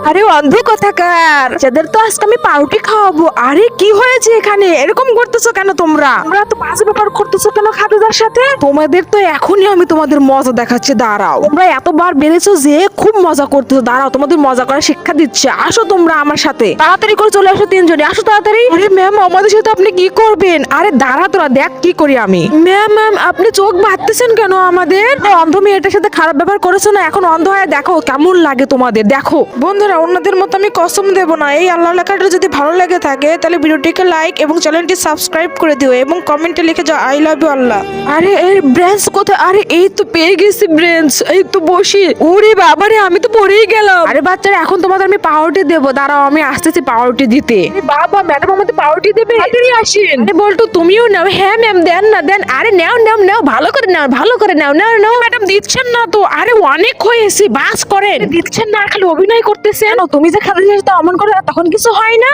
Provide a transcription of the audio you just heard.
আরে অন্ধ কথাকার, যাদের তো আজকে আমি পাউরুটি খাওয়াবো। আরে কি হয়েছে এখানে, এরকম করতেছো কেন তোমরা? তোমরা তো বাজে ব্যাপার করতেছো কেন খাদিজার সাথে? তোমাদের তো এখনই আমি তোমাদের মজা দেখাচ্ছি, দাঁড়াও। তোমরা এতবার বেড়েছো যে খুব মজা করতেছো, দাঁড়াও তোমাদের মজা করার শিক্ষা দিচ্ছে। আসো তোমরা আমার সাথে, তাড়াতাড়ি করে চলে আসো তিনজনে, আসো তাড়াতাড়ি। আরে ম্যাম, আমাদের সাথে আপনি কি করবেন? আরে দাঁড়া তোরা, দেখ কি করি আমি। ম্যাম আপনি চোখ বাঁধতেছেন কেন আমাদের? অন্ধ মেয়েটার সাথে খারাপ ব্যবহার করেছো না, এখন অন্ধ হয়ে দেখো কেমন লাগে তোমাদের। দেখো বন্ধুরা, অন্যদের মতো আমি কসম দেব না। এই আল্লাহ লেখাটা যদি ভালো লেগে থাকে তাহলে ভিডিওটিকে লাইক এবং চ্যানেলটি সাবস্ক্রাইব করে দিও এবং কমেন্টে লিখে যাও আই লাভ ইউ আল্লাহ। আরে এই ব্রেঞ্চ কোথায়? আরে এই তো পেয়ে গেছি ব্রেঞ্চ, এই তো বসি। ওরে বাবারে, আমি তো পড়েই গেলাম। আরে বাচ্চারা, এখন তোমাদের আমি পাউরুটি দেবো, দাঁড়াও আমি আসতেছি পাউরুটি দিতে। বাবা, ম্যাডাম আমাদের পাউরুটি দেবে, তাড়াতাড়ি আসেন। আরে বলতো তুমিও নাও। হ্যাঁ ম্যাম, দেন না দেন। আরে নাও নাও নাও, ভালো করে নাও, ভালো করে নাও। নাও নাও ম্যাডাম, দিচ্ছেন না তো? আরে অনেক হয়েছে, বাস করেন। দিচ্ছেন না, খালি অভিনয় করতেছেন। তুমি যে খাদিজার সাথে অমন করে তখন কিছু হয় না।